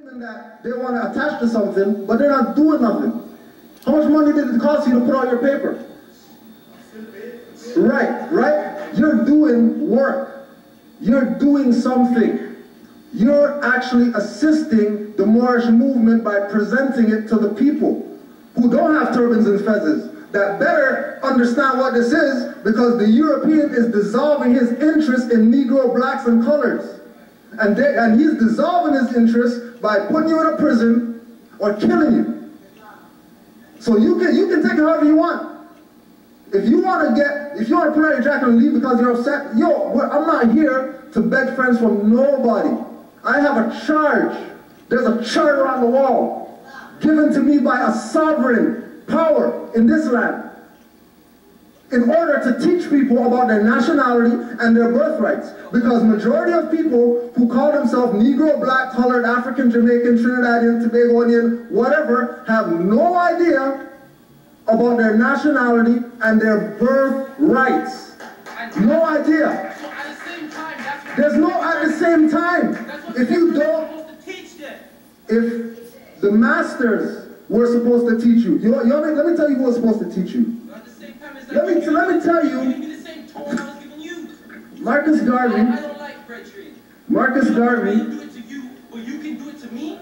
That they want to attach to something, but they're not doing nothing. How much money did it cost you to put out your paper? Right? You're doing work. You're doing something. You're actually assisting the Moorish movement by presenting it to the people who don't have turbans and fezzes, that better understand what this is, because the European is dissolving his interest in Negro, blacks, and colors. And he's dissolving his interest by putting you in a prison or killing you. So you can take it however you want. If you want to put on your jacket and leave because you're upset, I'm not here to beg friends from nobody. I have a charge. There's a charter on the wall given to me by a sovereign power in this land, in order to teach people about their nationality and their birthrights. Because majority of people who call themselves Negro, black, colored, African, Jamaican, Trinidadian, Tobagonian, whatever, have no idea about their nationality and their birthrights. No idea. So at the same time, that's there's no at the same time. If you don't, supposed to teach them. If the masters were supposed to teach you, let me tell you who was supposed to teach you. At the same time, it's Let me tell you. Give me the same tone I was giving you. Marcus Garvey. I don't like brethren. Marcus Garvey. I can do it to you, but you can do it to me.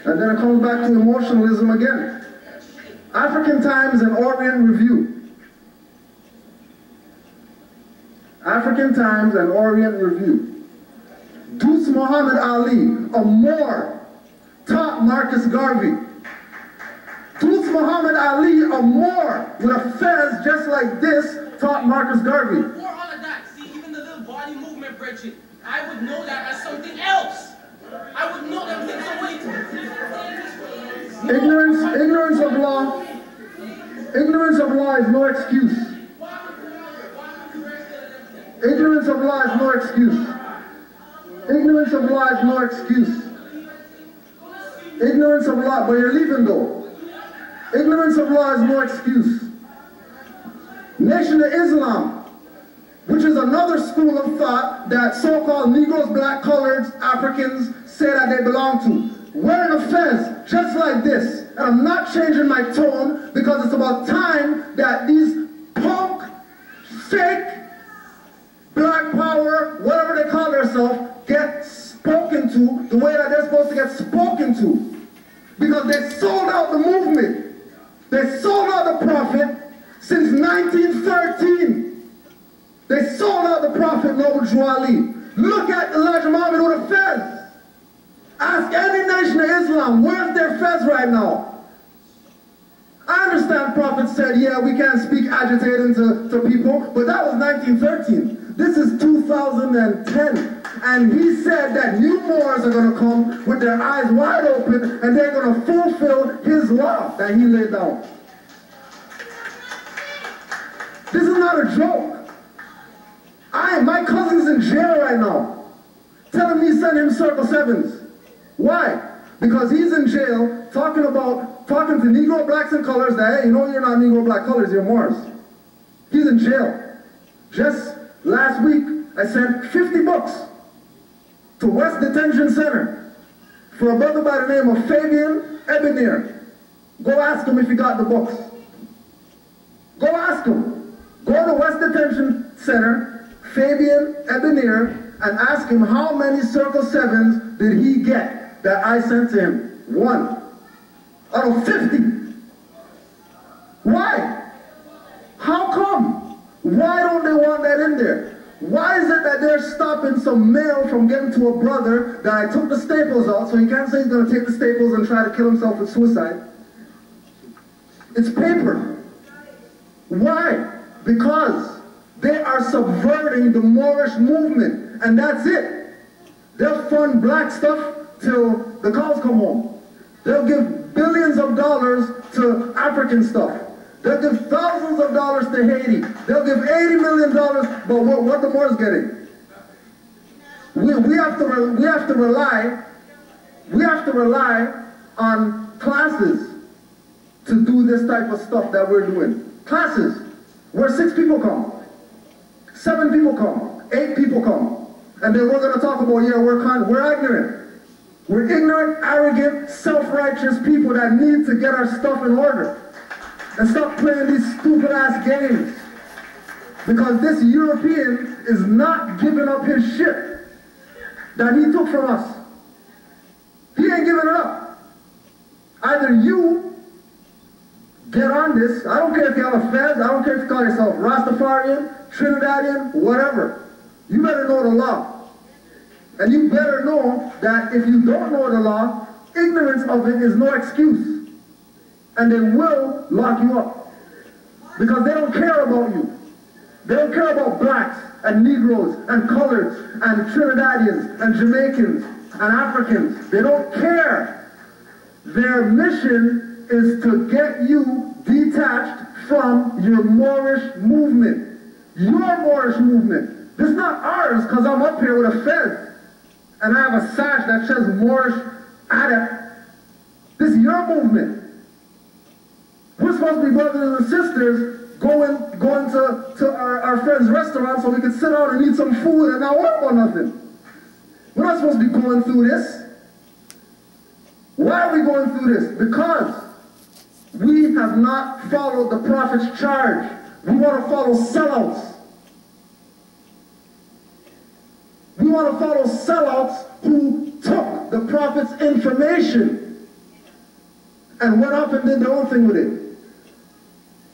And then it comes back to emotionalism again. African Times and Orient Review. African Times and Orient Review. Deuce Muhammad Ali, a Moor, taught Marcus Garvey. Deuce Muhammad Ali, a Moor with a fez just like this, taught Marcus Garvey. Before all of that, see, even the little body movement, brethren, I would know that as something else. I would know that in some way. Ignorance of law. Ignorance of law is no excuse. Ignorance of law is no excuse. Ignorance of law is no excuse. Ignorance of law, but you're leaving though. Ignorance of law is no excuse. Nation of Islam, which is another school of thought that so-called Negroes, black, coloreds, Africans say that they belong to, wearing a fez just like this. And I'm not changing my tone because it's about time that these punk, fake, black power, whatever they call themselves, get spoken to the way that they're supposed to get spoken to. Because they sold out the movement. They sold out the prophet since 1913. They sold out the prophet Noble Drew Ali. Look at Elijah Muhammad with a fez. Ask any nation of Islam, where's their fez right now? I understand Prophet said, yeah, we can't speak agitating to people, but that was 1913. This is 2010. And he said that new Moors are going to come with their eyes wide open and they're going to fulfill his law that he laid down. This is not a joke. My cousin's in jail right now, telling me send him Circle 7s. Why? Because he's in jail talking to Negro, blacks, and colors that, hey, you know you're not Negro, black, colors, you're Moors. He's in jail. Just last week, I sent 50 bucks to West Detention Center for a brother by the name of Fabian Ebeneer. Go ask him if he got the books. Go ask him. Go to West Detention Center, Fabian Ebeneer, and ask him how many Circle 7s did he get that I sent to him. 1 out of 50. Why? How come? Why don't they want that in there? Why is it that they're stopping some mail from getting to a brother that I took the staples out, so he can't say he's going to take the staples and try to kill himself with suicide? It's paper. Why? Because they are subverting the Moorish movement, and that's it. They'll fund black stuff till the cows come home. They'll give billions of dollars to African stuff. They'll give thousands of dollars to Haiti. They'll give $80 million, but what the Moors getting? We have to rely on classes to do this type of stuff that we're doing. Classes where 6 people come, 7 people come, 8 people come, and then we're going to talk about, yeah, we're ignorant. We're ignorant, arrogant, self-righteous people that need to get our stuff in order and stop playing these stupid-ass games. Because this European is not giving up his shit that he took from us. He ain't giving it up. Either you get on this. I don't care if you have a fez. I don't care if you call yourself Rastafarian, Trinidadian, whatever. You better know the law. And you better know that if you don't know the law, ignorance of it is no excuse. And they will lock you up. Because they don't care about you. They don't care about blacks and Negroes and coloreds and Trinidadians and Jamaicans and Africans. They don't care. Their mission is to get you detached from your Moorish movement. Your Moorish movement. This is not ours because I'm up here with a fez. And I have a sash that says Moorish adept. This is your movement. We're supposed to be brothers and sisters going to our friend's restaurant so we can sit down and eat some food and not worry about nothing. We're not supposed to be going through this. Why are we going through this? Because we have not followed the prophet's charge. We want to follow sellouts. We want to follow sellouts who took the prophet's information and went up and did their own thing with it.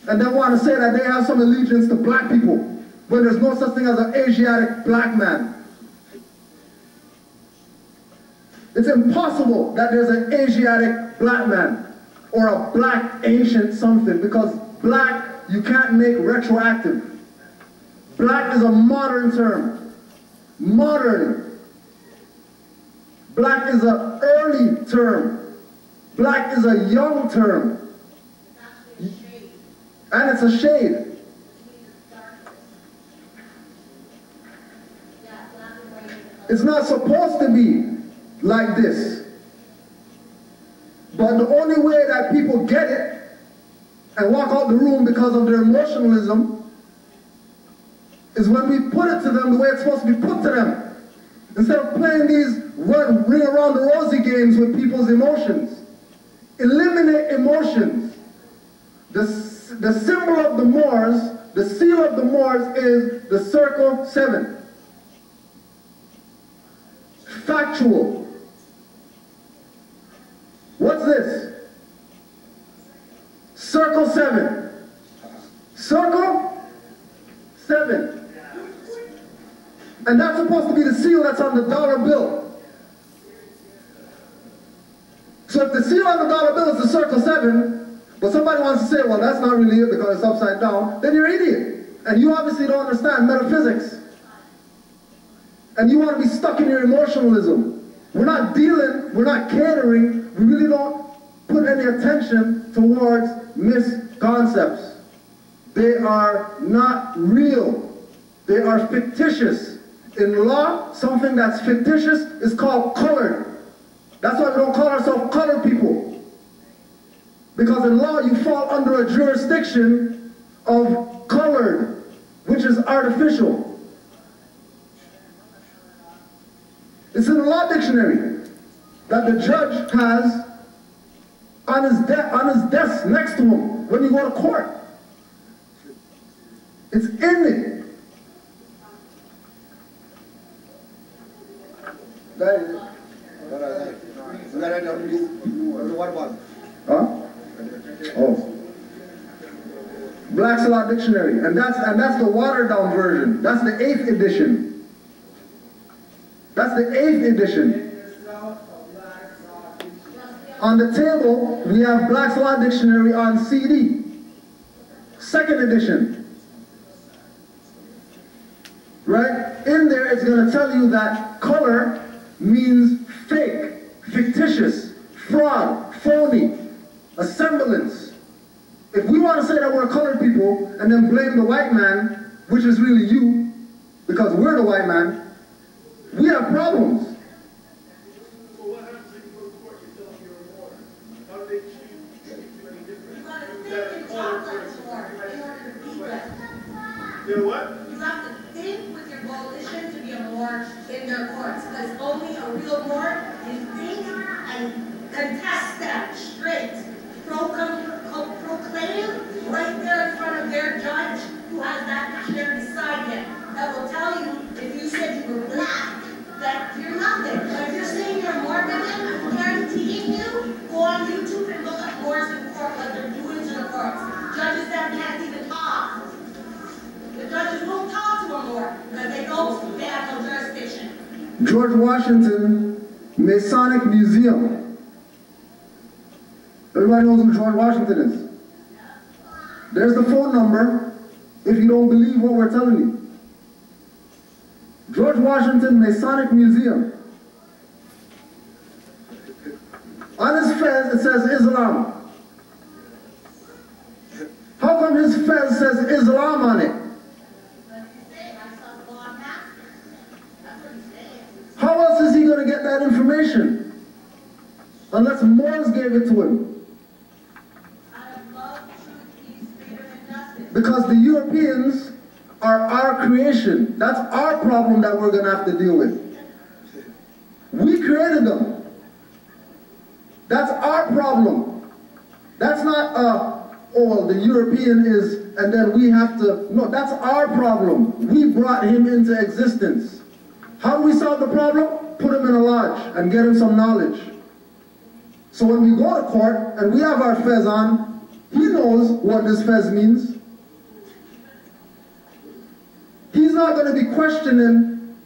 And they want to say that they have some allegiance to black people when there's no such thing as an Asiatic black man. It's impossible that there's an Asiatic black man or a black ancient something, because black you can't make retroactive. Black is a modern term. Modern. Black is an early term. Black is a young term. And it's a shade. It's not supposed to be like this. But the only way that people get it and walk out the room because of their emotionalism is when we put it to them the way it's supposed to be put to them. Instead of playing these ring around the rosy games with people's emotions. Eliminate emotions. The symbol of the Moors, the seal of the Moors is the circle 7. Factual. What's this? Circle 7. Circle 7. And that's supposed to be the seal that's on the dollar bill. So if the seal on the dollar bill is the circle 7, but somebody wants to say, well, that's not really it because it's upside down, then you're an idiot. And you obviously don't understand metaphysics. And you want to be stuck in your emotionalism. We're not dealing, we're not catering, we really don't put any attention towards misconcepts. They are not real. They are fictitious. In law, something that's fictitious is called colored. That's why we don't call ourselves colored people. Because in law, you fall under a jurisdiction of colored, which is artificial. It's in the law dictionary that the judge has on his desk next to him when you go to court. It's in it. Huh? Oh. Black's Law Dictionary, and that's the watered down version. That's the 8th edition. That's the 8th edition. On the table, we have Black's Law Dictionary on CD. 2nd edition. Right? In there, it's going to tell you that color means fake, fictitious, fraud, phony, a semblance. If we want to say that we're colored people and then blame the white man, which is really you, because we're the white man, we have problems. So what happens if you go to court and tell them you're a Moor? How do they treat you any different? You gotta think in chocolate more in order to be that. They're what? You have to think with your volition to be a Moor. anymore in their courts, because only a real court can think and contest that straight. Proclaim right there in front of their judge who has that chair beside him that will tell you if you said you were black, that you're nothing. But if you're saying you're Mormon, I'm guaranteeing you, go on YouTube and look at Moors in court like they're doing to the courts. Judges that can't even talk. The judges won't talk to them more because they know they have no jurisdiction. George Washington Masonic Museum. Everybody knows who George Washington is. There's the phone number if you don't believe what we're telling you. George Washington Masonic Museum. On his fez it says Islam. How come his fez says Islam on it? How else is he going to get that information? Unless Moors gave it to him. Because the Europeans are our creation. That's our problem that we're going to have to deal with. We created them. That's our problem. That's not, oh, well, the European is, and then we have to, no, that's our problem. We brought him into existence. How do we solve the problem? Put him in a lodge and get him some knowledge. So when we go to court and we have our fez on, he knows what this fez means. He's not going to be questioning,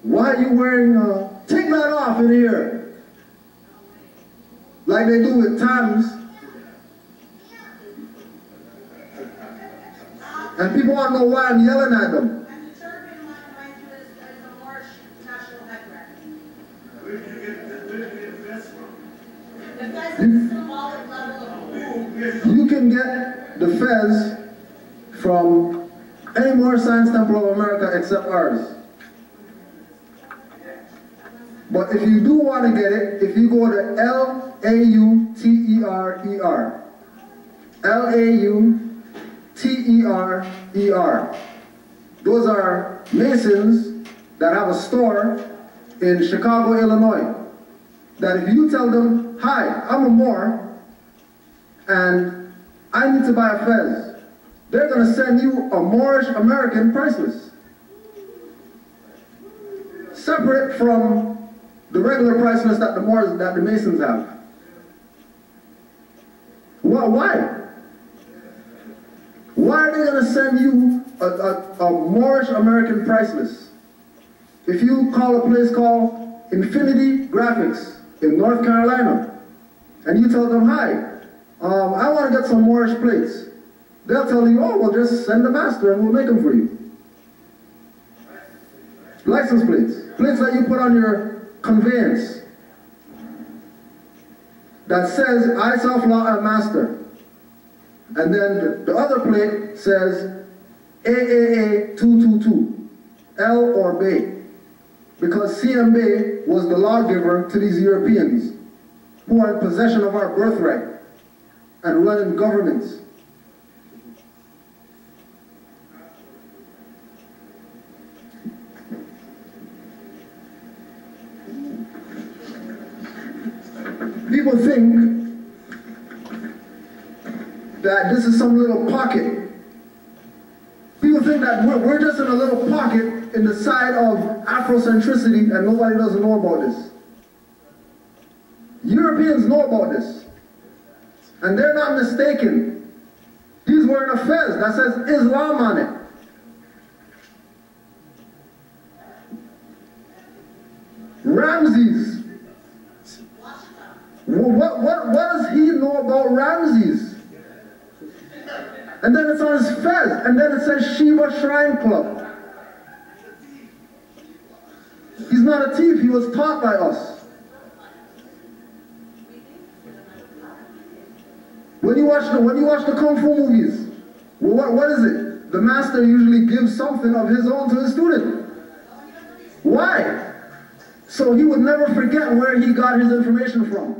why are you wearing, take that off in here. Like they do with Tams. And people want to know why I'm yelling at them. And the turban, mind you, is a Moorish national headwear. Where did you get the vest from? The fez is a symbolic level of You can get the fez from any more Science Temple of America except ours. But if you do want to get it, if you go to L-A-U-T-E-R-E-R, L-A-U-T-E-R-E-R, those are Masons that have a store in Chicago, Illinois, that if you tell them, hi, I'm a Moor, and I need to buy a fez, they're going to send you a Moorish American priceless. Separate from the regular priceless that the Moors, that the Masons have. Well, why? Why are they going to send you a Moorish American priceless? If you call a place called Infinity Graphics in North Carolina, and you tell them, hi, I want to get some Moorish plates. They'll tell you, oh, well, just send the master and we'll make them for you. License plates. Plates that you put on your conveyance. That says, I self-law master. And then the other plate says, AAA 222, L or Bay. Because CM Bay was the lawgiver to these Europeans who are in possession of our birthright and running governments. People think that this is some little pocket. People think that we're just in a little pocket in the side of Afrocentricity and nobody doesn't know about this. Europeans know about this. And they're not mistaken. He's wearing a fez that says Islam on it. Ramses. What does he know about Ramses? And then it's on his fez, and then it says Shiva Shrine Club. He's not a thief, he was taught by us. When you watch the Kung Fu movies, what is it? The master usually gives something of his own to his student. Why? So he would never forget where he got his information from.